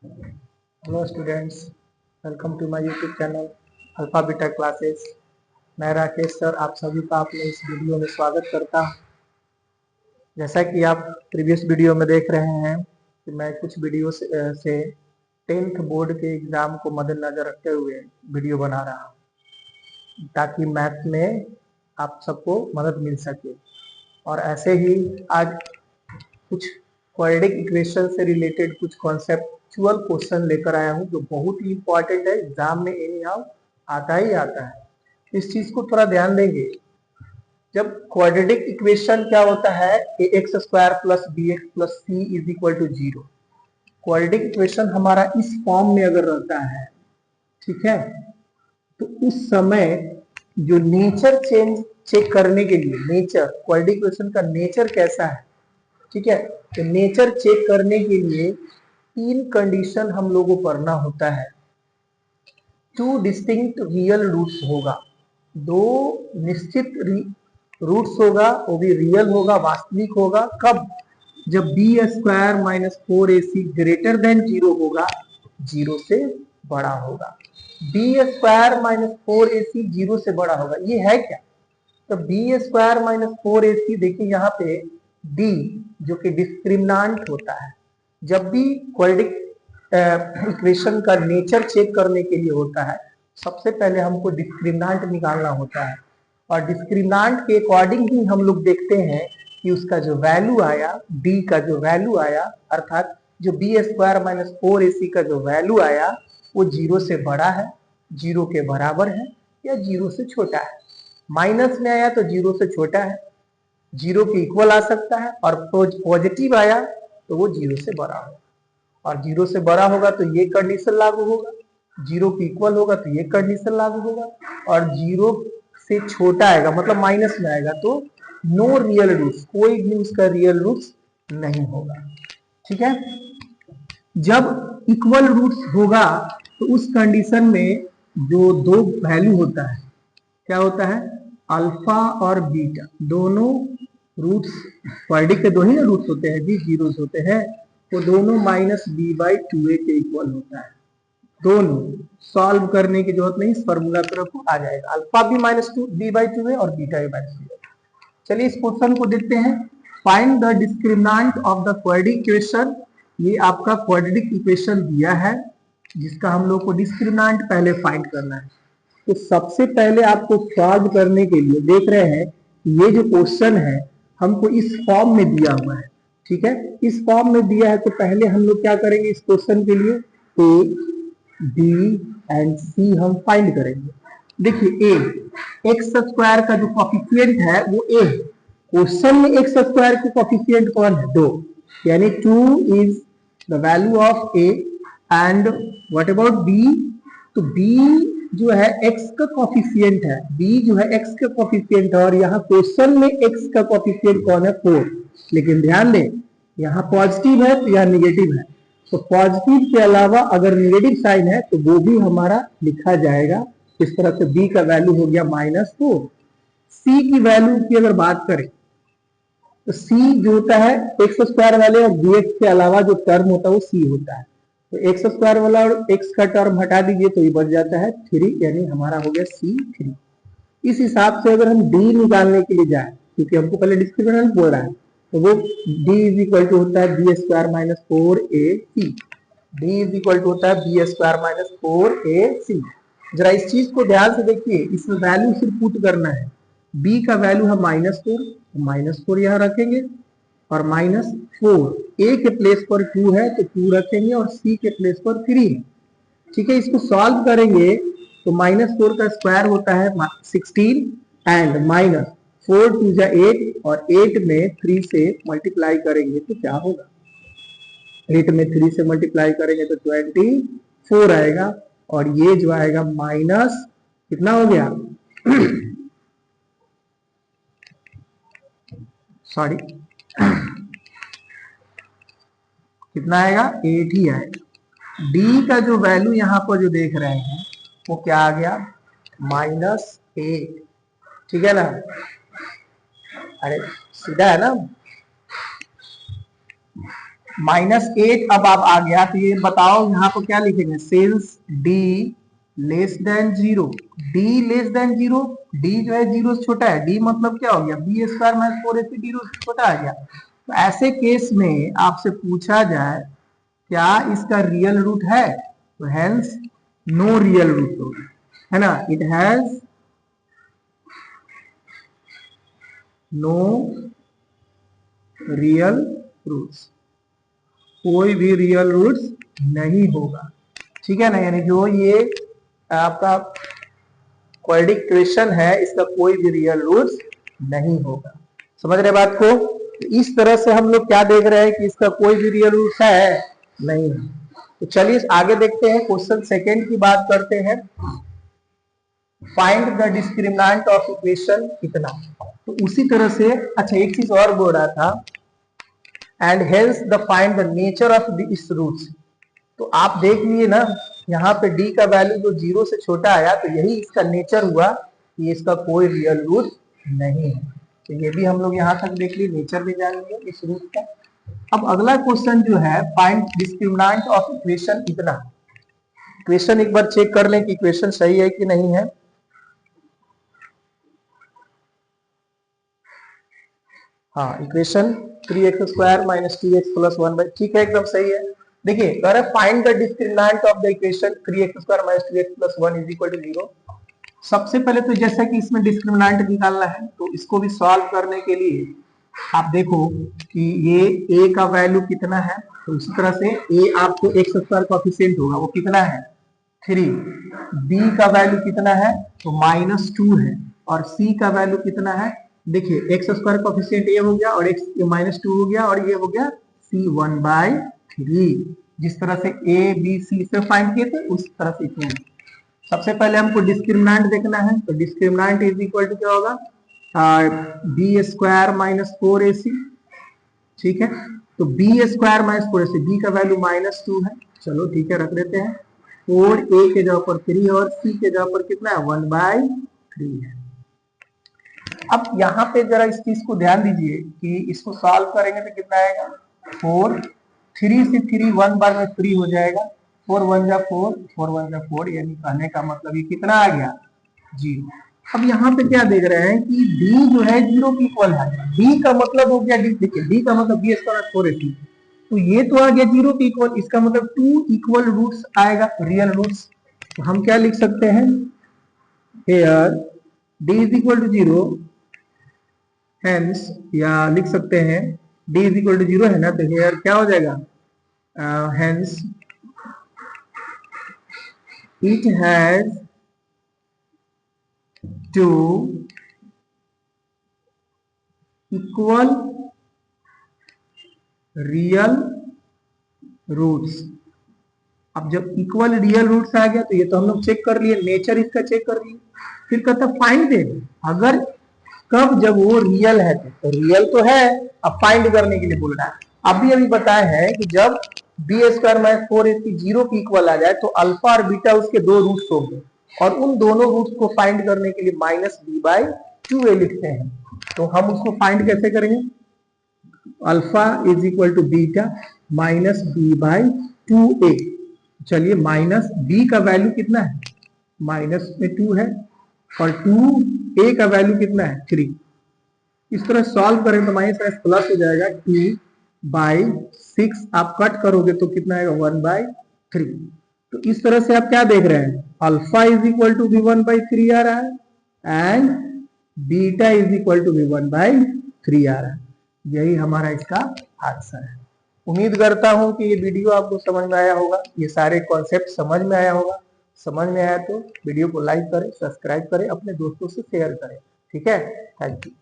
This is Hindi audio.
Hello students, welcome to my YouTube channel alpha beta classes. मैं राकेश सर आप सभी का अपने इस वीडियो में स्वागत करता हूं। जैसा कि आप प्रीवियस वीडियो में देख रहे हैं कि मैं कुछ वीडियो से 10th बोर्ड के एग्ज़ाम को मद्देनज़र रखते हुए वीडियो बना रहा हूं ताकि मैथ में आप सबको मदद मिल सके। और ऐसे ही आज कुछ क्वाड्रेटिक इक्वेशन से रिलेटेड कुछ कॉन्सेप्चुअल क्वेश्चन लेकर आया हूँ जो बहुत ही इंपॉर्टेंट है, एग्जाम में एनी हाउ आता ही आता है। इस चीज को थोड़ा ध्यान देंगे। जब क्वाड्रेटिक इक्वेशन क्या होता है, x square plus b x plus c is equal to 0। Quadratic equation हमारा इस फॉर्म में अगर रहता है, ठीक है, तो उस समय जो नेचर चेक करने के लिए, नेचर क्वाड्रेटिक इक्वेशन का नेचर कैसा है, ठीक है, तो नेचर चेक करने के लिए 3 कंडीशन हम लोगों को पढ़ना होता है। 2 डिस्टिंक्ट रियल रूट्स होगा, 2 निश्चित रूट्स होगा, वो भी रियल होगा, वास्तविक होगा। कब? जब b square minus 4ac greater than 0 होगा, 0 से बड़ा होगा। बी स्क्वायर माइनस 4ac 0 से बड़ा होगा, ये है क्या? तो बी स्क्वायर माइनस 4ac, देखिए यहाँ पे डी जो कि डिस्क्रिमिनांट होता है। जब भी क्वाड्रेटिक इक्वेशन का नेचर चेक करने के लिए होता है, सबसे पहले हमको डिस्क्रिमिनांट निकालना होता है और डिस्क्रिमिनांट के अकॉर्डिंग ही हम लोग देखते हैं कि उसका जो वैल्यू आया, डी का जो वैल्यू आया, अर्थात जो बी स्क्वायर माइनस 4ac का जो वैल्यू आया वो 0 से बड़ा है, 0 के बराबर है या 0 से छोटा है। माइनस में आया तो 0 से छोटा है, 0 के इक्वल आ सकता है, और पॉजिटिव आया तो वो 0 से बड़ा होगा। और 0 से बड़ा होगा तो ये कंडीशन लागू होगा, 0 के इक्वल होगा तो ये कंडीशन लागू होगा, और 0 से छोटा आएगा मतलब माइनस में आएगा तो नो रियल रूट्स, कोई भी उसका रियल रूट्स नहीं होगा। ठीक है, जब इक्वल रूट्स होगा तो उस कंडीशन में जो दो वैल्यू होता है, क्या होता है, अल्फा और बीटा, दोनों रूट्स, क्वाड्रेटिक के दो ही ना रूट्स होते हैं जी, जीरोस होते हैं, तो दोनों माइनस बी बाई 2a के इक्वल होता है। दोनों सॉल्व करने की जरूरत नहीं, इस फॉर्मूला तरफ आ जाएगा, अल्फा भी माइनस बी बाई 2a और बीटा भी माइनस बी। चलिए इस क्वेश्चन को देखते हैं। Find the discriminant of the quadratic equation. ये आपका क्वाड्रेटिक इक्वेशन दिया है जिसका हम लोग को डिस्क्रिमिनेंट पहले फाइंड करना है। तो सबसे पहले आपको सॉल्व करने के लिए देख रहे हैं ये जो क्वेश्चन है हमको इस फॉर्म में दिया हुआ है, ठीक है, इस फॉर्म में दिया है। तो पहले हम लोग क्या करेंगे इस क्वेश्चन के लिए, ए बी एंड सी हम फाइंड करेंगे। देखिए ए, एक्स स्क्वायर का जो कॉफिशिएंट है वो ए है। क्वेश्चन में एक्स स्क्वायर की कॉफिशिएंट कौन है, 2, यानी 2 is the value of a. And what about b, तो बी जो है x का कॉफिशिएंट है, b जो है x का कॉफिशिएंट है, और यहाँ क्वेश्चन में x का कॉफिशिएंट कौन है, 4। लेकिन ध्यान दें यहाँ पॉजिटिव है तो यहाँ निगेटिव है, तो पॉजिटिव के अलावा अगर निगेटिव साइन है तो वो भी हमारा लिखा जाएगा। इस तरह से b का वैल्यू हो गया -4। c की वैल्यू की अगर बात करें तो c जो होता है एक्स स्क्वायर वाले और bx के अलावा जो टर्म होता है वो c होता है। तो एक्स स्क्वायर वाला और x का टर्म हटा दीजिए तो ये बच जाता है 3, यानी हमारा हो गया C3। इस हिसाब से अगर हम d निकालने के लिए जाए, क्योंकि हमको पहले डिस्क्रिमिनेंट बोल रहा है, तो वो d इज इक्वल टू होता है b square minus 4ac। d is equal to होता है बी स्क्वायर माइनस 4ac। जरा इस चीज को ध्यान से देखिए, इसमें वैल्यू सिर्फ पुट करना है। b का वैल्यू है -4, -4 यहाँ रखेंगे, और -4 a के प्लेस पर 2 है तो 2 रखेंगे, और c के प्लेस पर 3 है। ठीक है, इसको सॉल्व करेंगे तो -4 का स्क्वायर होता है 16, एंड -4 2 जा 8, और 8 में 3 से मल्टीप्लाई करेंगे तो क्या होगा, 8 में 3 से मल्टीप्लाई करेंगे तो 24 आएगा, और ये जो आएगा माइनस कितना हो गया सॉरी कितना आएगा, 8 ही आएगा। d का जो वैल्यू यहाँ पर जो देख रहे हैं वो क्या आ गया, -8। ठीक है ना, अरे सीधा है ना। -8 अब आप आ गया, तो ये बताओ यहाँ पर क्या लिखेंगे, since D less than 0, D less than 0, D जो है 0 से छोटा है, डी मतलब क्या हो गया, B square minus 4ac D से छोटा आ गया। तो ऐसे केस में आपसे पूछा जाए क्या इसका रियल रूट है, तो हेंस नो रियल रूट होगा, है ना, it has no real roots, कोई भी रियल रूट्स नहीं होगा, ठीक है ना, यानी जो ये आपका क्वाड्रेटिक इक्वेशन है इसका कोई भी रियल रूट्स नहीं होगा। समझ रहे बात को? तो इस तरह से हम लोग क्या देख रहे हैं कि इसका कोई भी रियल रूट्स है नहीं है। तो चलिए आगे देखते हैं, क्वेश्चन सेकंड की बात करते हैं। Find the discriminant of equation कितना। तो उसी तरह से अच्छा एक चीज और बोल रहा था, and hence the find the nature of this roots. तो आप देख लिए ना यहाँ पे d का वैल्यू जो 0 से छोटा आया, तो यही इसका नेचर हुआ कि इसका कोई रियल रूट नहीं है। तो ये भी हम लोग यहाँ तक देख लिए, नेचर भी जान लिए इस रूट का। अब अगला क्वेश्चन जो है, फाइंड डिस्क्रिमिनेंट ऑफ इक्वेशन कितना। इक्वेशन एक बार चेक कर लें कि इक्वेशन सही है कि नहीं है। हाँ, equation 3x square minus 2x plus 1 ठीक है, एकदम सही है। देखिए कह रहा है find the discriminant of the equation 3x square minus 2x plus 1 is equal to 0। सबसे पहले तो जैसा कि इसमें डिस्क्रिमिनेंट निकालना है, तो इसको भी सॉल्व करने के लिए आप देखो कि ये a का वैल्यू कितना है, तो इसी तरह से a आपको x स्क्वायर कोएफिशिएंट होगा, वो कितना है 3, b का वैल्यू कितना है तो -2 है, और c का वैल्यू कितना है, देखिए x स्क्वायर कोएफिशिएंट ये हो गया और x -2 हो गया और ये हो गया c 1/3। जिस तरह से a b c से फाइंड किए थे उस तरह से इसमें सबसे पहले हमको डिस्क्रिमिनेंट देखना है, तो डिस्क्रिमिनेंट इज इक्वल टू क्या होगा, बी स्क्वायर माइनस 4ac, ठीक है। तो b square minus 4ac, b का वैल्यू -2 है, चलो ठीक है रख देते हैं, 4a के जगह पर 3 और c के जगह पर कितना है 1/3 है। अब यहाँ पे जरा इस चीज को ध्यान दीजिए कि इसको सॉल्व करेंगे तो कितना आएगा 4, 3 से 3 1 बार में 3 हो जाएगा, 4 1 जा 4, 4 1 जा 4, यानी कहने का मतलब ये कितना आ गया 0। अब यहाँ पे क्या देख रहे हैं कि d जो है 0 के इक्वल है, d का मतलब हो गया, देखिए d का मतलब b स्क्वायर 4ac, तो ये तो आ गया 0 के इक्वल, इसका मतलब 2 इक्वल रूट्स आएगा, रियल रूट्स। तो हम क्या लिख सकते हैं, here d is equal to 0, hence या लिख सकते हैं d इज इक्वल टू 0 है ना, तो here क्या हो जाएगा, hence it has two equal real roots। अब जब इक्वल रियल रूट्स आ गया तो ये तो हम लोग चेक कर लिए, नेचर इसका चेक कर लिए, फिर कहता फाइंड दे, अगर कब जब वो रियल है, तो रियल तो है, अब फाइंड करने के लिए बोल रहा है। अभी बताया है कि जब बी स्क्वायर माइनस 4ac 0 की इक्वल आ जाए तो अल्फा और बीटा उसके दो रूट्स होंगे, और उन दोनों रूट्स को फाइंड करने के लिए -b/2a लिखते हैं। तो हम उसको फाइंड कैसे करेंगे, alpha is equal to beta minus b/2a। चलिए माइनस b का वैल्यू कितना है, माइनस में 2 है, और 2a का वैल्यू कितना है 3। इस तरह सॉल्व करें तो माइनस प्लस हो जाएगा, 2/6 आप कट करोगे तो कितना आएगा 1/3। तो इस तरह से आप क्या देख रहे हैं, अल्फा इज इक्वल टू भी 1/3 आ रहा है and beta is equal to भी 1/3 आ रहा है। यही हमारा इसका आंसर है। उम्मीद करता हूं कि ये वीडियो आपको समझ में आया होगा, ये सारे कॉन्सेप्ट समझ में आया होगा। समझ में आया तो वीडियो को लाइक करें, सब्सक्राइब करें, अपने दोस्तों से शेयर करें, ठीक है। Thank you.